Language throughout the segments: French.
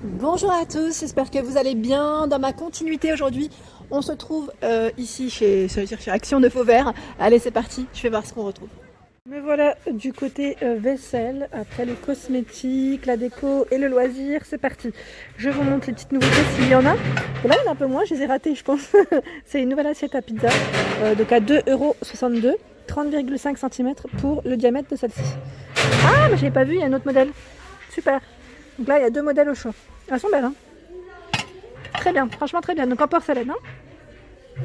Bonjour à tous, j'espère que vous allez bien. Dans ma continuité aujourd'hui, on se trouve ici chez Action de Vauvert. Allez, c'est parti, je vais voir ce qu'on retrouve. Me voilà du côté vaisselle, après le cosmétique, la déco et le loisir, c'est parti. Je vous montre les petites nouveautés s'il y en a. Et là, il y en a un peu moins, je les ai ratées, je pense. C'est une nouvelle assiette à pizza, donc à 2,62 €, 30,5 cm pour le diamètre de celle-ci. Ah, mais je l'ai pas vu, il y a un autre modèle. Super. Donc là, il y a deux modèles au choix. Elles sont belles, hein. Très bien, franchement très bien. Donc en porcelaine, hein.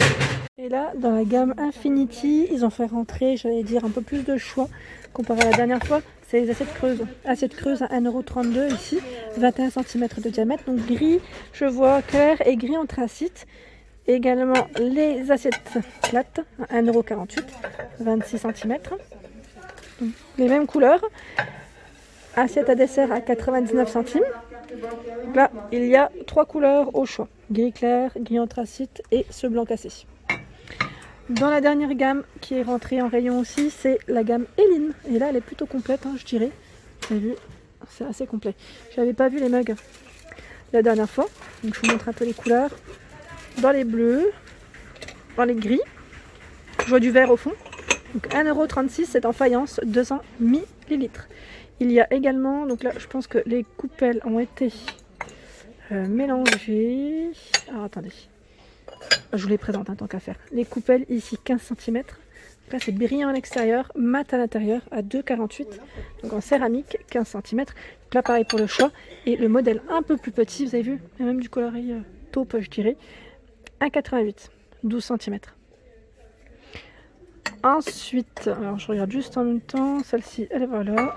Et là, dans la gamme Infinity, ils ont fait rentrer, j'allais dire, un peu plus de choix comparé à la dernière fois. C'est les assiettes creuses. Assiettes creuses à 1,32 € ici, 21 cm de diamètre. Donc gris, je vois clair et gris anthracite. Également les assiettes plates à 1,48 €, 26 cm. Donc, les mêmes couleurs. Assiette à dessert à 99 centimes. Donc là, il y a trois couleurs au choix. Gris clair, gris anthracite et ce blanc cassé. Dans la dernière gamme qui est rentrée en rayon aussi, c'est la gamme Eline. Et là, elle est plutôt complète, hein, je dirais. Vous avez vu, c'est assez complet. Je n'avais pas vu les mugs la dernière fois. Donc je vous montre un peu les couleurs. Dans les bleus, dans les gris. Je vois du vert au fond. Donc 1,36 €, c'est en faïence, 200 ml. Il y a également, donc là je pense que les coupelles ont été mélangées. Alors attendez, je vous les présente, hein, tant qu'à faire. Les coupelles ici 15 cm. Donc là c'est brillant à l'extérieur, mat à l'intérieur à 2,48 €. Donc en céramique 15 cm. Donc là pareil pour le choix. Et le modèle un peu plus petit, vous avez vu, il y a même du coloris taupe je dirais. 1,88 €, 12 cm. Ensuite, alors je regarde juste en même temps, celle-ci elle est voilà.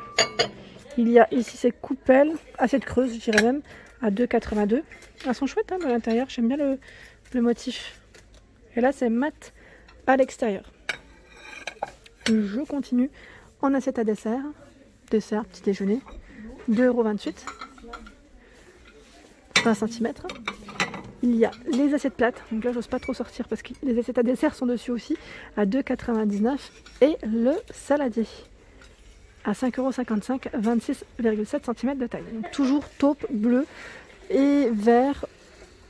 Il y a ici ces coupelles, assiettes creuses je dirais même, à 2,82 €. Elles sont chouettes, hein, à l'intérieur, j'aime bien le motif. Et là c'est mat à l'extérieur. Je continue en assiette à dessert, petit déjeuner, 2,28 €, 20 cm. Il y a les assiettes plates, donc là j'ose pas trop sortir parce que les assiettes à dessert sont dessus aussi, à 2,99 €. Et le saladier à 5,55 €, 26,7 cm de taille. Donc toujours taupe, bleu et vert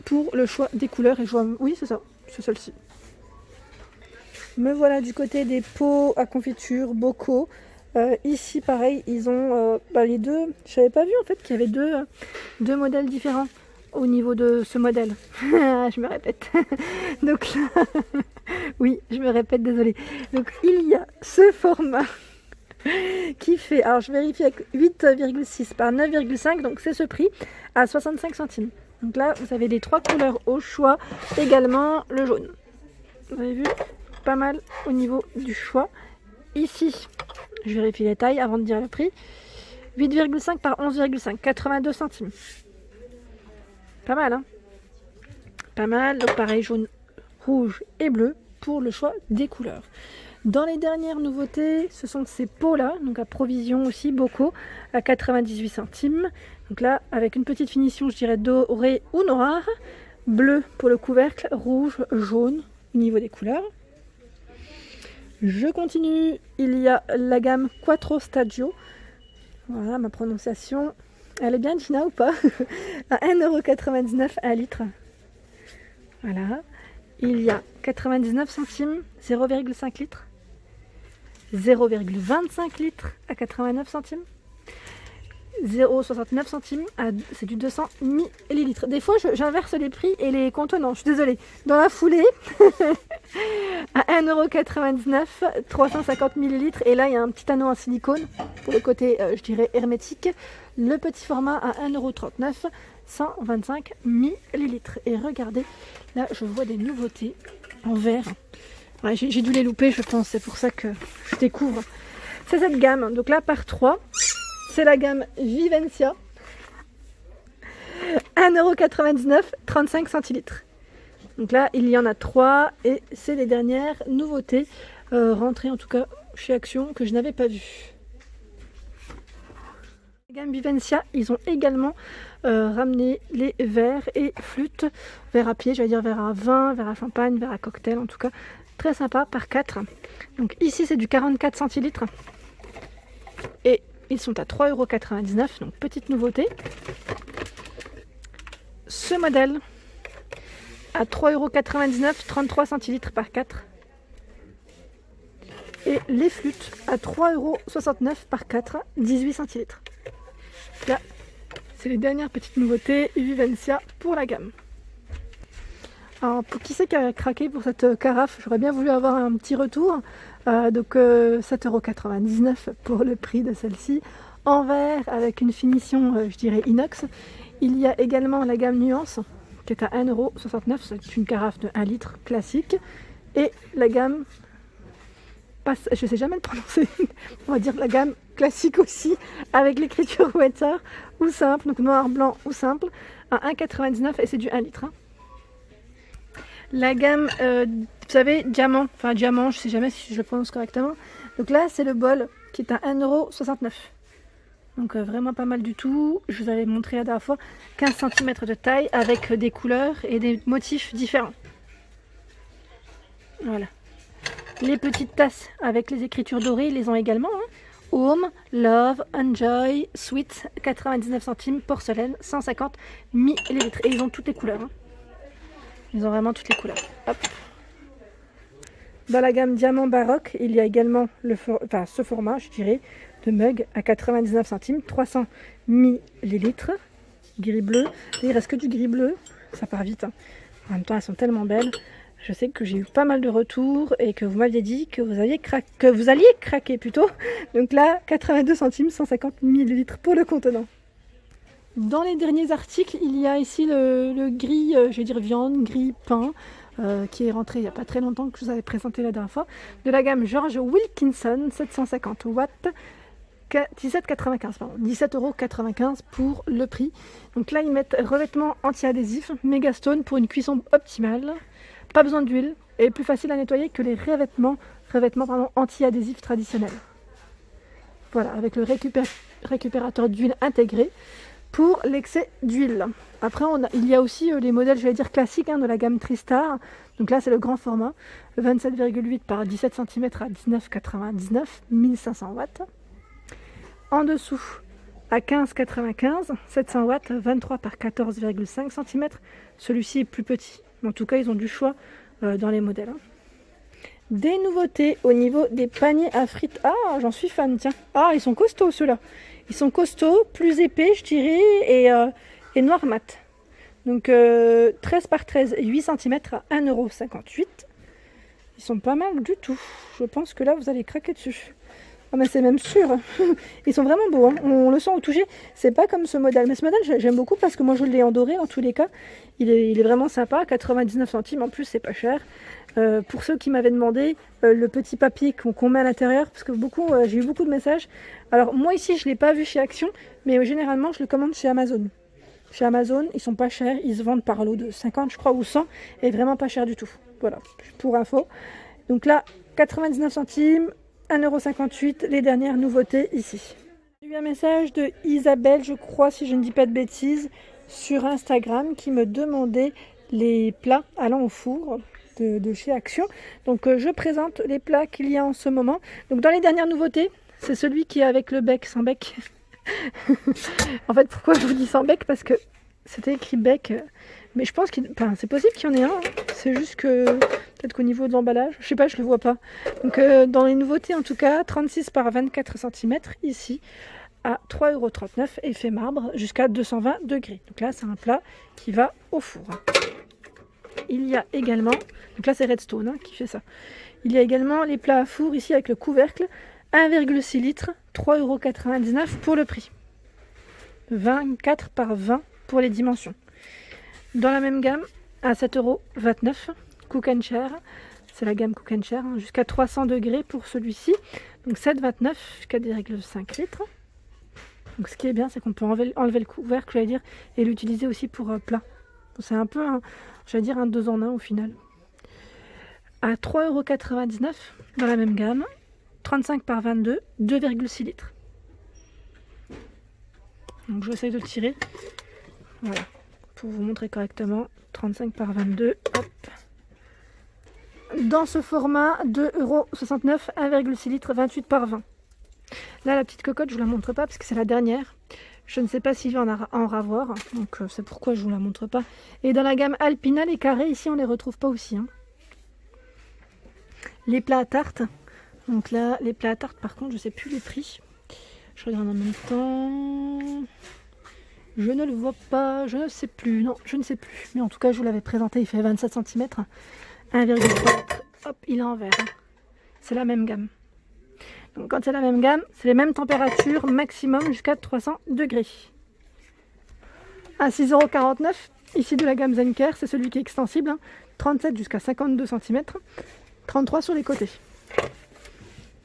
pour le choix des couleurs. Et je vois, oui c'est ça, c'est celle-ci. Me voilà du côté des pots à confiture, bocaux. Ici pareil, ils ont les deux. Je savais pas vu en fait qu'il y avait deux modèles différents au niveau de ce modèle. Je me répète. Donc là, oui, je me répète, désolée. Donc il y a ce format qui fait, alors je vérifie avec 8,6 par 9,5, donc c'est ce prix à 65 centimes. Donc là, vous avez les trois couleurs au choix, également le jaune. Vous avez vu, pas mal au niveau du choix. Ici, je vérifie les tailles avant de dire le prix. 8,5 par 11,5, 82 centimes. Pas mal, hein? Pas mal. Donc pareil, jaune, rouge et bleu pour le choix des couleurs. Dans les dernières nouveautés, ce sont ces pots-là, donc à provision aussi, bocaux, à 98 centimes. Donc là, avec une petite finition, je dirais doré ou noir. Bleu pour le couvercle, rouge, jaune au niveau des couleurs. Je continue, il y a la gamme Quattro Stadio. Voilà ma prononciation. Elle est bien Gina ou pas? À 1,99 € un litre. Voilà. Il y a 99 centimes, 0,5 litres. 0,25 litres à 89 centimes. 0,69 centimes, c'est du 200 ml. Des fois, j'inverse les prix et les contenants. Je suis désolée. Dans la foulée, à 1,99 €, 350 ml. Et là, il y a un petit anneau en silicone pour le côté, je dirais, hermétique. Le petit format à 1,39 €, 125 ml. Et regardez, là, je vois des nouveautés en verre. Ouais, j'ai dû les louper, je pense. C'est pour ça que je découvre. C'est cette gamme. Donc là, par 3. C'est la gamme Vivencia, 1,99 €, 35 centilitres. Donc là, il y en a 3 et c'est les dernières nouveautés rentrées en tout cas chez Action que je n'avais pas vues. La gamme Vivencia, ils ont également ramené les verres et flûtes, verres à pied, j'allais dire verres à vin, verres à champagne, verres à cocktail en tout cas. Très sympa par 4. Donc ici c'est du 44 centilitres et ils sont à 3,99 €, donc petite nouveauté. ce modèle à 3,99 €, 33 centilitres par 4. Et les flûtes à 3,69 € par 4, 18 centilitres. Là, c'est les dernières petites nouveautés Vivencia pour la gamme. Alors, pour qui c'est qui a craqué pour cette carafe, j'aurais bien voulu avoir un petit retour. Donc 7,99 € pour le prix de celle-ci. En verre avec une finition, je dirais inox. Il y a également la gamme Nuance qui est à 1,69 €. C'est une carafe de 1 litre classique. Et la gamme, je ne sais jamais le prononcer, on va dire la gamme classique aussi, avec l'écriture Wetter ou simple, donc noir, blanc ou simple, à 1,99 € et c'est du 1 litre. La gamme, vous savez, diamant, je ne sais jamais si je le prononce correctement. Donc là, c'est le bol qui est à 1,69 €. Donc vraiment pas mal du tout. Je vous avais montré la dernière fois, 15 cm de taille avec des couleurs et des motifs différents. Voilà. Les petites tasses avec les écritures dorées, ils les ont également. Home, Love, Enjoy, Sweet, 99 centimes, porcelaine, 150 ml. Et ils ont toutes les couleurs. Ils ont vraiment toutes les couleurs. Hop. Dans la gamme Diamant Baroque, il y a également ce format, je dirais, de mug à 99 centimes, 300 ml. Gris bleu. Il reste que du gris bleu. Ça part vite. En même temps, elles sont tellement belles. Je sais que j'ai eu pas mal de retours et que vous m'aviez dit que vous alliez craquer plutôt. Donc là, 82 centimes, 150 ml pour le contenant. Dans les derniers articles, il y a ici le gris, je vais dire viande, gris pain, qui est rentré il n'y a pas très longtemps, que je vous avais présenté la dernière fois, de la gamme George Wilkinson, 750 watts, 17,95 € pour le prix. Donc là, ils mettent revêtement anti-adhésif, Megastone pour une cuisson optimale. Pas besoin d'huile et plus facile à nettoyer que les revêtements anti-adhésifs traditionnels. Voilà, avec le récupérateur d'huile intégré pour l'excès d'huile. Après, il y a aussi les modèles, je vais dire classiques, de la gamme Tristar. Donc là, c'est le grand format, 27,8 par 17 cm à 19,99, 1500 watts. En dessous, à 15,95, 700 watts, 23 par 14,5 cm. Celui-ci est plus petit. En tout cas, ils ont du choix dans les modèles. Des nouveautés au niveau des paniers à frites. Ah, j'en suis fan, tiens. Ah, ils sont costauds ceux-là. Ils sont costauds, plus épais, je dirais, et noir mat. Donc 13 par 13, 8 cm à 1,58 €. Ils sont pas mal du tout. Je pense que là, vous allez craquer dessus. Ah, mais c'est même sûr. Ils sont vraiment beaux. On le sent au toucher. C'est pas comme ce modèle. Mais ce modèle, j'aime beaucoup parce que moi, je l'ai en doré dans tous les cas. Il est vraiment sympa. 99 centimes. En plus, c'est pas cher. Pour ceux qui m'avaient demandé le petit papier qu'on met à l'intérieur, parce que j'ai eu beaucoup de messages. Alors, moi ici, je ne l'ai pas vu chez Action, mais généralement, je le commande chez Amazon. Chez Amazon, ils sont pas chers. Ils se vendent par lot de 50, je crois, ou 100. Et vraiment pas cher du tout. Voilà, pour info. Donc là, 99 centimes. 1,58 €, les dernières nouveautés ici. J'ai eu un message de Isabelle, je crois, si je ne dis pas de bêtises, sur Instagram, qui me demandait les plats allant au four de chez Action. Donc je présente les plats qu'il y a en ce moment. Donc dans les dernières nouveautés, c'est celui qui est avec le bec, sans bec. En fait, pourquoi je vous dis sans bec? Parce que c'était écrit bec. Mais je pense c'est possible qu'il y en ait un. C'est juste que peut-être qu'au niveau de l'emballage, je sais pas, je le vois pas. Donc dans les nouveautés en tout cas, 36 par 24 cm ici à 3,39 €, effet marbre jusqu'à 220 degrés. Donc là, c'est un plat qui va au four. Il y a également, donc là c'est Redstone qui fait ça. Il y a également les plats à four ici avec le couvercle, 1,6 litres, 3,99 € pour le prix. 24 par 20 pour les dimensions. Dans la même gamme, à 7,29 €, Cook & Share, c'est la gamme Cook & Share, jusqu'à 300 degrés pour celui-ci. Donc 7,29 jusqu'à 4,5 litres. Donc ce qui est bien, c'est qu'on peut enlever le couvercle, j'allais dire, et l'utiliser aussi pour plat. C'est un peu, un 2 en 1 au final. À 3,99 € dans la même gamme, 35 par 22, 2,6 litres. Donc j'essaye de le tirer. Voilà. Pour vous montrer correctement, 35 par 22, hop. Dans ce format, 2,69 €, 1,6 litres, 28 par 20. Là, la petite cocotte, je ne vous la montre pas parce que c'est la dernière. Je ne sais pas s'il va en ravoir, donc c'est pourquoi je ne vous la montre pas. Et dans la gamme Alpina, les carrés, ici, on ne les retrouve pas aussi. Hein. Les plats à tarte. Donc là, les plats à tarte, par contre, je ne sais plus les prix. Je regarde en même temps. Je ne le vois pas, je ne sais plus. Non, je ne sais plus. Mais en tout cas, je vous l'avais présenté, il fait 27 cm. 1,3 litres. Hop, il est en vert. C'est la même gamme. Donc quand c'est la même gamme, c'est les mêmes températures, maximum jusqu'à 300 degrés. À 6,49 €, ici de la gamme Zenker, c'est celui qui est extensible. 37 jusqu'à 52 cm. 33 sur les côtés.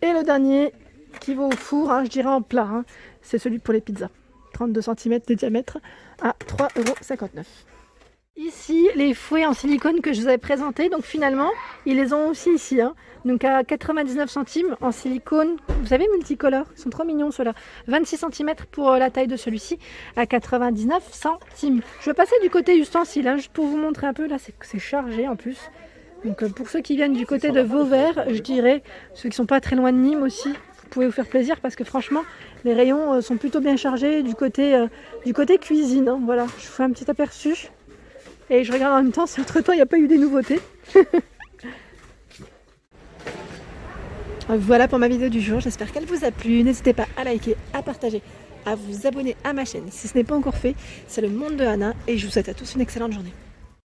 Et le dernier qui va au four, hein, je dirais en plat, hein, c'est celui pour les pizzas. 32 cm de diamètre à 3,59 €. Ici, les fouets en silicone que je vous avais présentés, donc finalement, ils les ont aussi ici. Hein. Donc à 99 centimes en silicone, vous savez, multicolores, ils sont trop mignons ceux-là. 26 cm pour la taille de celui-ci, à 99 centimes. Je vais passer du côté ustensile, hein, juste pour vous montrer un peu, là c'est chargé en plus. Donc pour ceux qui viennent du côté de Vauvert, je dirais, ceux qui sont pas très loin de Nîmes aussi, vous pouvez vous faire plaisir parce que franchement, les rayons sont plutôt bien chargés du côté cuisine. Hein. Voilà, je vous fais un petit aperçu. Et je regarde en même temps si entre-temps il n'y a pas eu des nouveautés. Voilà pour ma vidéo du jour, j'espère qu'elle vous a plu. N'hésitez pas à liker, à partager, à vous abonner à ma chaîne si ce n'est pas encore fait. C'est le monde de Anna et je vous souhaite à tous une excellente journée.